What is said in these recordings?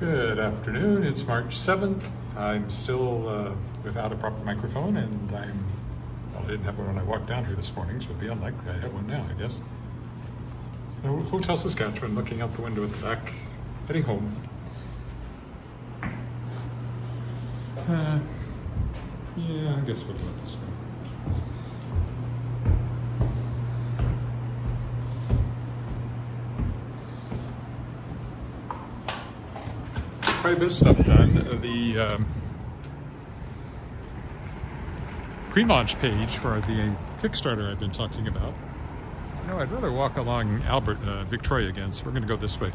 Good afternoon. It's March 7th. I'm still without a proper microphone, and well, I didn't have one when I walked down here this morning, so it'd be unlikely I have one now, I guess. So, Hotel Saskatchewan, looking out the window at the back, heading home. Yeah, I guess we'll do it this way. Quite a bit of stuff done. The pre-launch page for the Kickstarter I've been talking about. You know, I'd rather walk along Victoria again, so we're going to go this way,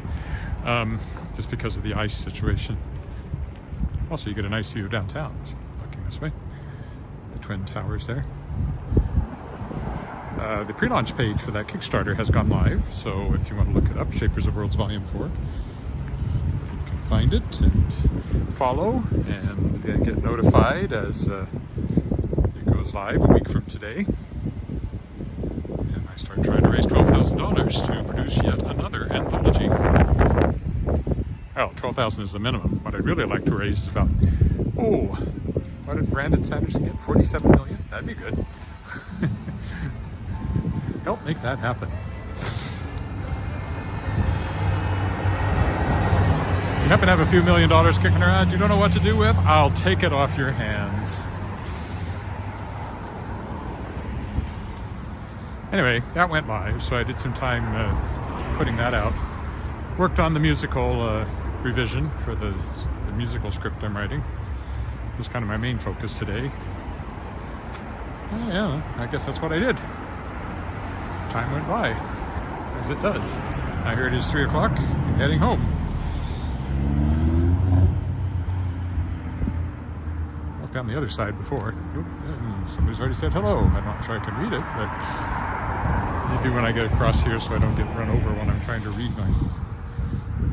just because of the ice situation. Also, you get a nice view of downtown, so looking this way. The Twin Towers there. The pre-launch page for that Kickstarter has gone live, so if you want to look it up, Shapers of Worlds Volume 4. Find it and follow and then get notified as it goes live a week from today. And I start trying to raise $12,000 to produce yet another anthology. Well, $12,000 is the minimum. What I'd really like to raise is about, what did Brandon Sanderson get? $47 million? That'd be good. Help make that happen. You happen to have a few $1 million kicking around you don't know what to do with? I'll take it off your hands. Anyway, that went live, so I did some time putting that out. Worked on the musical revision for the musical script I'm writing. It was kind of my main focus today. Yeah, I guess that's what I did. Time went by, as it does. Now here it is 3 o'clock, I'm heading home. Down the other side before. Somebody's already said hello. I'm not sure I can read it, but maybe when I get across here so I don't get run over when I'm trying to read my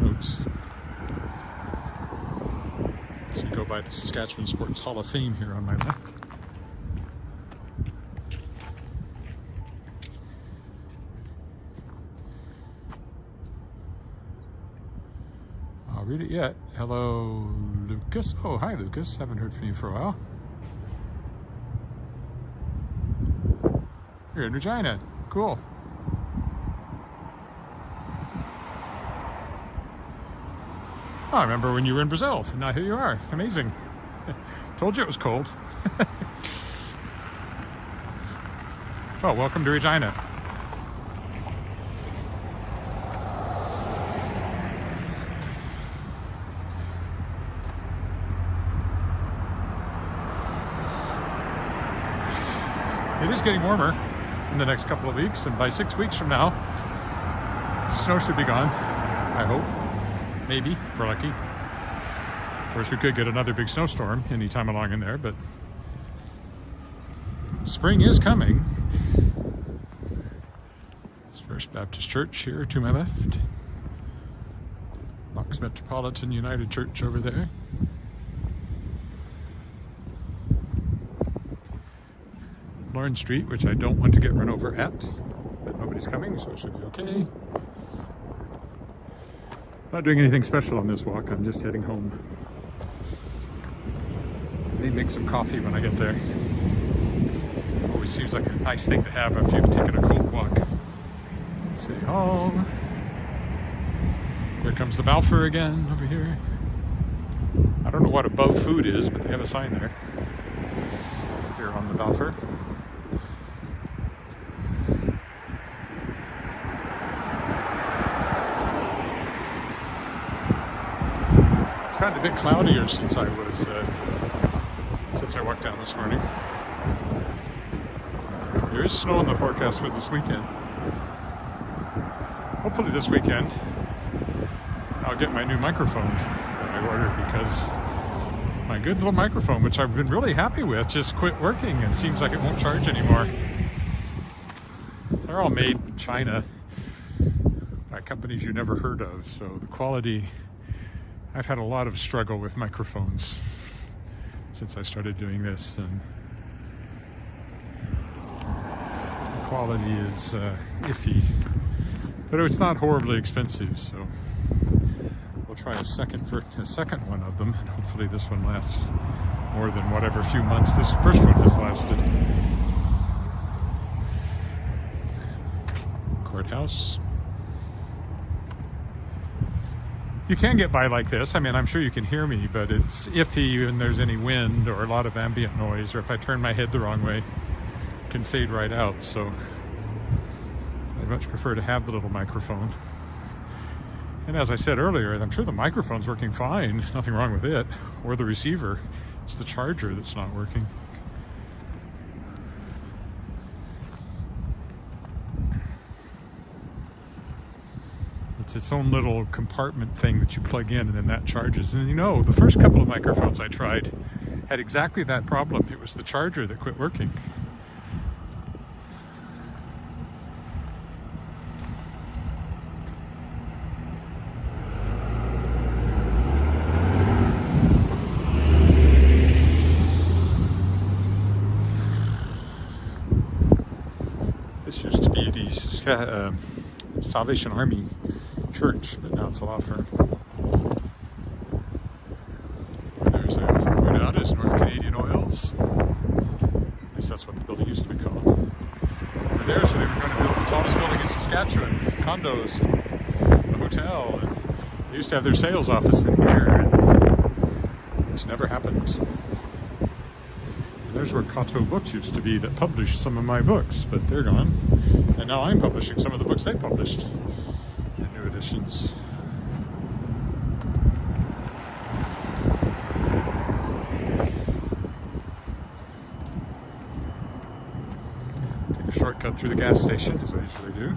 notes. So we go by the Saskatchewan Sports Hall of Fame here on my left. I'll read it yet. Hello, Lucas. Oh, hi, Lucas. Haven't heard from you for a while. You're in Regina. Cool. Oh, I remember when you were in Brazil. Now here you are. Amazing. Told you it was cold. Well, welcome to Regina. It is getting warmer in the next couple of weeks, and by 6 weeks from now, snow should be gone, I hope. Maybe, if we're lucky. Of course, we could get another big snowstorm anytime along in there, but spring is coming. First Baptist Church here to my left. Knox Metropolitan United Church over there. Lawrence Street, which I don't want to get run over at, but nobody's coming, so it should be okay. Not doing anything special on this walk, I'm just heading home. Maybe make some coffee when I get there. Always seems like a nice thing to have after you've taken a cold walk. City Hall. Here comes the Balfour again over here. I don't know what above food is, but they have a sign there. Here on the Balfour. It's gotten a bit cloudier since I walked down this morning. There is snow in the forecast for this weekend. Hopefully this weekend I'll get my new microphone that I ordered, because my good little microphone, which I've been really happy with, just quit working. It seems like it won't charge anymore. They're all made in China by companies you never heard of, so the quality, I've had a lot of struggle with microphones since I started doing this, and the quality is iffy, but it's not horribly expensive, so we'll try a second one of them, and hopefully this one lasts more than whatever few months this first one has lasted. Courthouse. You can get by like this. I mean, I'm sure you can hear me, but it's iffy when there's any wind or a lot of ambient noise, or if I turn my head the wrong way, it can fade right out. So I'd much prefer to have the little microphone. And as I said earlier, I'm sure the microphone's working fine. Nothing wrong with it, or the receiver. It's the charger that's not working. It's its own little compartment thing that you plug in, and then that charges. And you know, the first couple of microphones I tried had exactly that problem. It was the charger that quit working. This used to be the Salvation Army church, but now it's a law firm. There's, I often point out, is North Canadian Oils. At least that's what the building used to be called. Over there, so they were going to build the tallest building in Saskatchewan, condos, and a hotel. And they used to have their sales office in here, and it's never happened. And there's where Coteau Books used to be that published some of my books, but they're gone. And now I'm publishing some of the books they published. Editions. Take a shortcut through the gas station, as I usually do.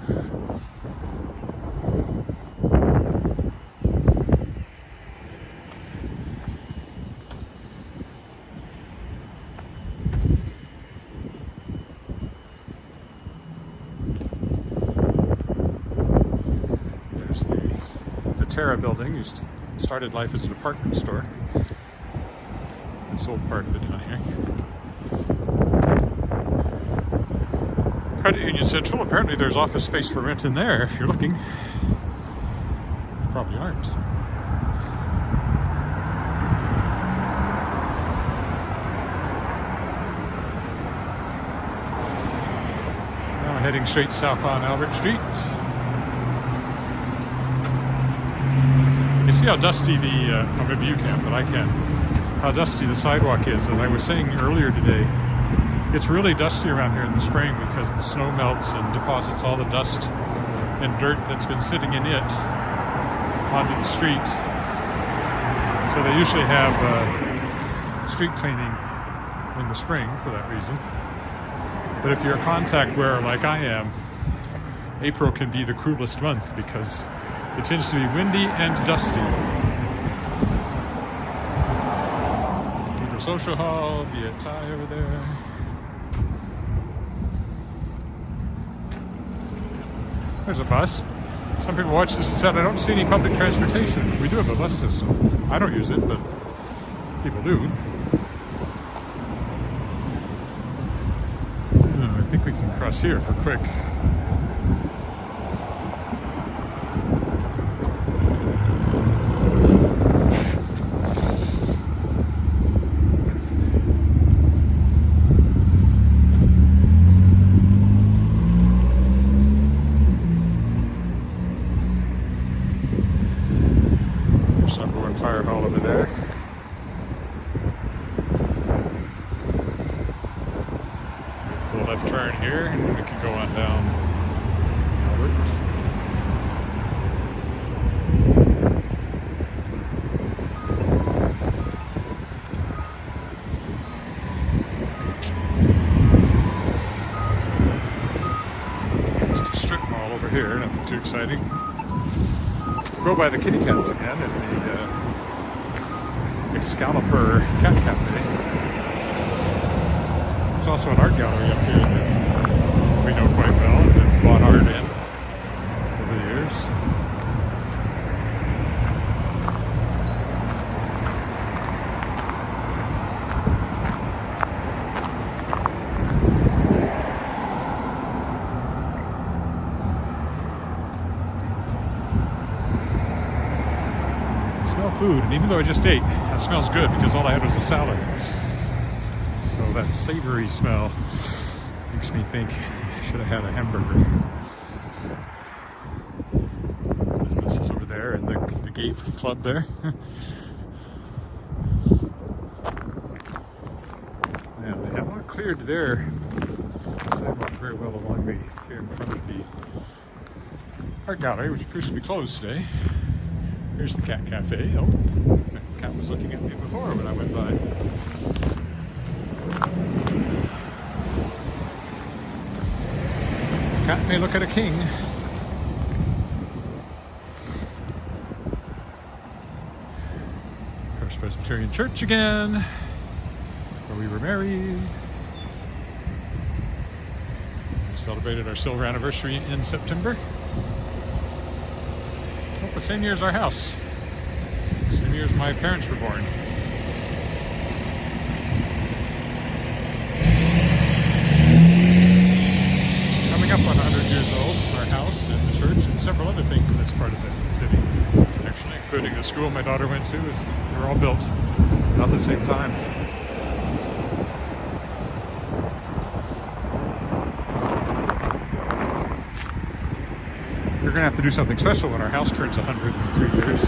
Terra building started life as a department store. I sold part of it down here. Credit Union Central, apparently there's office space for rent in there if you're looking. Probably aren't. Now I'm heading straight south on Albert Street. You see how dusty the, well, maybe you can, but I can, how dusty the sidewalk is. As I was saying earlier today, it's really dusty around here in the spring because the snow melts and deposits all the dust and dirt that's been sitting in it onto the street. So they usually have street cleaning in the spring for that reason. But if you're a contact wearer like I am, April can be the cruelest month because it tends to be windy and dusty. Cathedral Social Hall, Via Thai over there. There's a bus. Some people watch this and said, I don't see any public transportation. We do have a bus system. I don't use it, but people do. I think we can cross here for quick. Fire hall over there. Full left turn here, and we can go on down Albert. Just a strip mall over here, nothing too exciting. We'll go by the kitty cats again and the Excalibur Cat Cafe. There's also an art gallery up here that we know quite well and have bought art in over the years. Smell food, and even though I just ate, that smells good because all I had was a salad. So that savory smell makes me think I should have had a hamburger. Businesses over there and the gate club there. Now they have not cleared their sidewalk very well along here in front of the art gallery, which appears to be closed today. Here's the cat cafe. Oh, the cat was looking at me before when I went by. A cat may look at a king. First Presbyterian Church again, where we were married. We celebrated our silver anniversary in September. Well, the same year as our house. Same year as my parents were born. Coming up on 100 years old, our house and the church and several other things in this part of the city. Actually, including the school my daughter went to. They were all built about the same time. We're going to have to do something special when our house turns 100 in 3 years.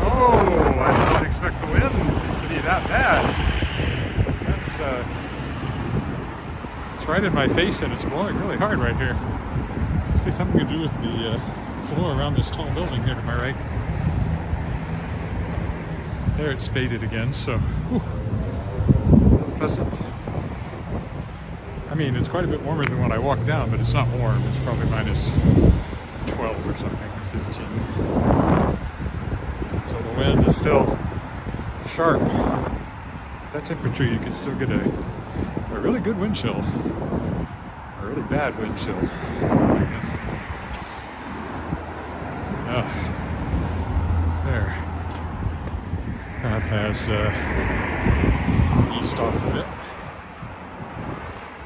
Oh, I didn't expect the wind to be that bad. It's right in my face and it's blowing really hard right here. Must be something to do with the floor around this tall building here to my right. There it's faded again, so pleasant. I mean, it's quite a bit warmer than when I walked down, but it's not warm. It's probably minus 12 or something, 15. So the wind is still sharp. At that temperature, you can still get a really good wind chill. A really bad wind chill. There. That has eased off a bit.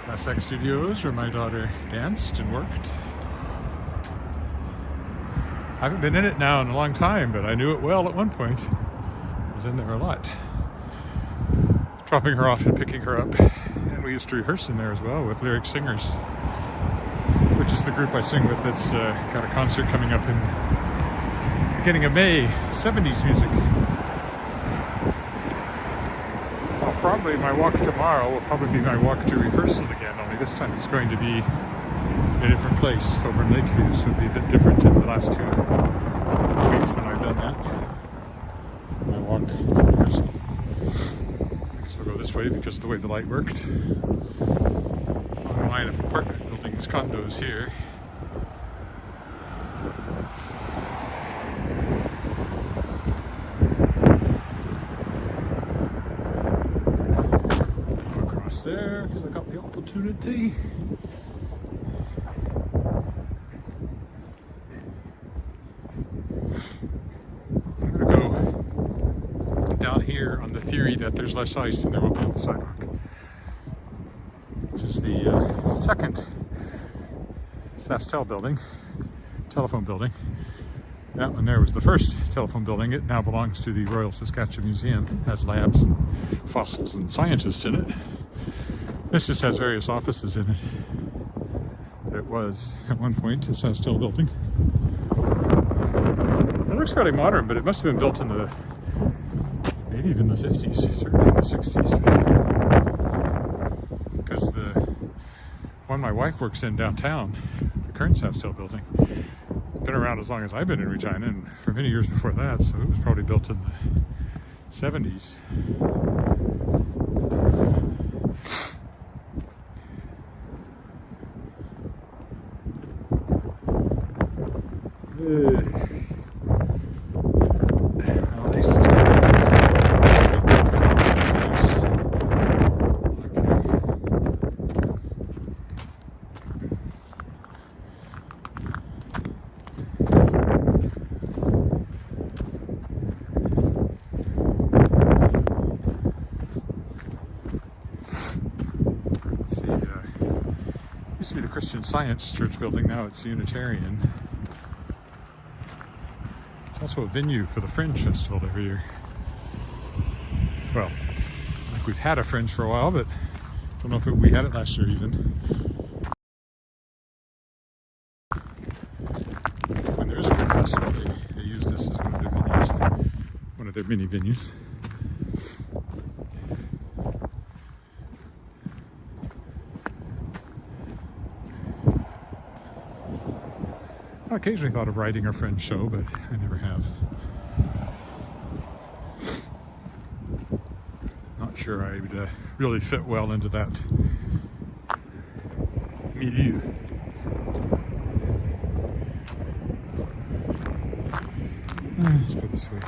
Classic Studios, where my daughter danced and worked. I haven't been in it now in a long time, but I knew it well at one point. I was in there a lot. Dropping her off and picking her up. And we used to rehearse in there as well with Lyric Singers, which is the group I sing with that's got a concert coming up in the beginning of May, 70s music. Probably my walk tomorrow will probably be my walk to rehearsal again, only this time it's going to be in a different place over in Lakeview, so it'll be a bit different than the last 2 weeks when I've done that. My walk to rehearsal. I guess we'll go this way because of the way the light worked. Long line of apartment buildings, condos here. There, because I got the opportunity. I'm going to go down here on the theory that there's less ice than there will be on the sidewalk, which is the second Sastel building, telephone building. That one there was the first telephone building. It now belongs to the Royal Saskatchewan Museum. It has labs and fossils and scientists in it. This just has various offices in it. It was, at one point, a Sastel building. It looks fairly modern, but it must have been built in the, maybe even the 50s, certainly in the 60s. Because the one my wife works in downtown, the current Sastel building, been around as long as I've been in Regina, and for many years before that, so it was probably built in the 70s. Well, at least it's got lots of Christian Science church building. Now it's Unitarian. It's also a venue for the Fringe Festival every year. Well, I think we've had a Fringe for a while, but I don't know if we had it last year even. When there's a big festival, they use this as one of their venues, one of their mini venues. I occasionally thought of writing a Fringe show, but I never have. Not sure I would really fit well into that milieu. Let's go this way.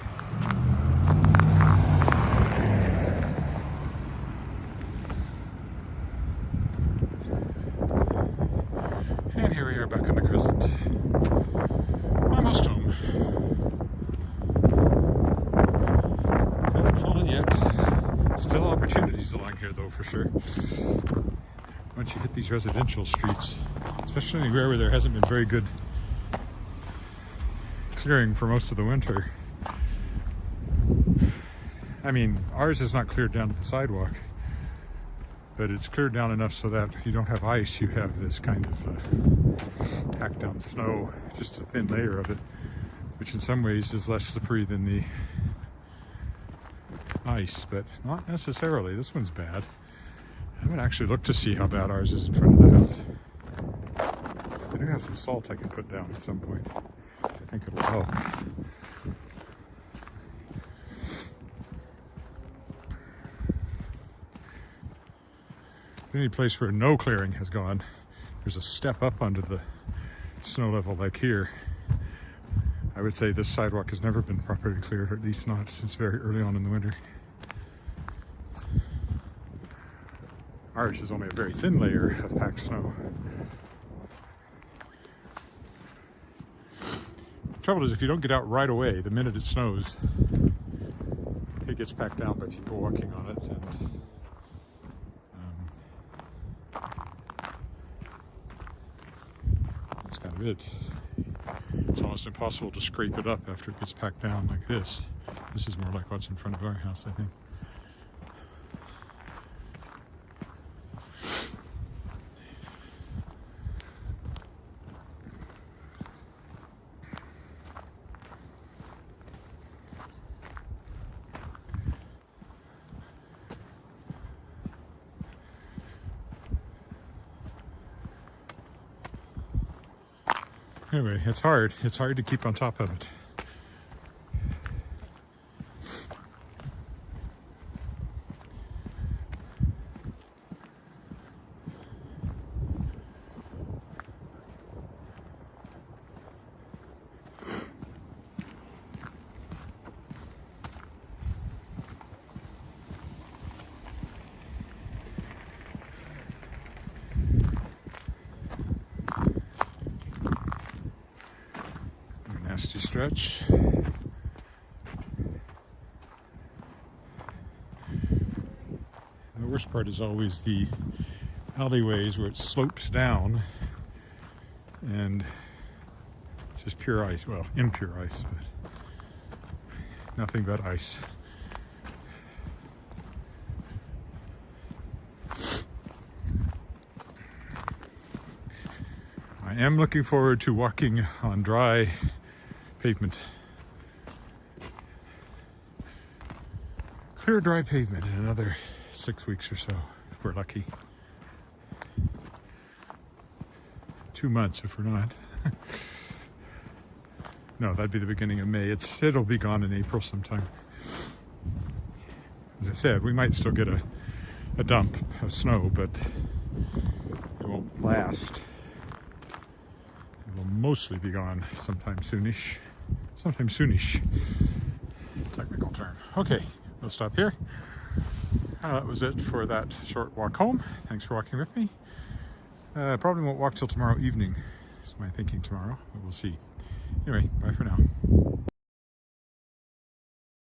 And here we are back on the crescent. Almost home. Haven't fallen yet. Still opportunities along here though, for sure. Once you hit these residential streets, especially anywhere where there hasn't been very good clearing for most of the winter. I mean, ours is not cleared down to the sidewalk, but it's cleared down enough so that if you don't have ice, you have this kind of packed down snow, just a thin layer of it, which in some ways is less slippery than the ice, but not necessarily. This one's bad. I haven't actually looked to see how bad ours is in front of the house. I do have some salt I can put down at some point. I think it'll help. Any place where no clearing has gone, there's a step up onto the snow level like here. I would say this sidewalk has never been properly cleared, or at least not since very early on in the winter. Ours is only a very thin layer of packed snow. The trouble is, if you don't get out right away, the minute it snows, it gets packed down by people walking on it, and that's kind of it. It's almost impossible to scrape it up after it gets packed down like this. This is more like what's in front of our house, I think. Anyway, it's hard. It's hard to keep on top of it. Nasty stretch. And the worst part is always the alleyways where it slopes down and it's just pure ice. Well, impure ice, but nothing but ice. I am looking forward to walking on dry pavement. Clear dry pavement in another 6 weeks or so, if we're lucky. 2 months if we're not. No, that'd be the beginning of May. It'll be gone in April sometime. As I said, we might still get a dump of snow, but it won't last. It will mostly be gone sometime soonish. Sometime soonish. Technical term. Okay, we'll stop here. That was it for that short walk home. Thanks for walking with me. Probably won't walk till tomorrow evening. Is my thinking tomorrow, but we'll see. Anyway, bye for now.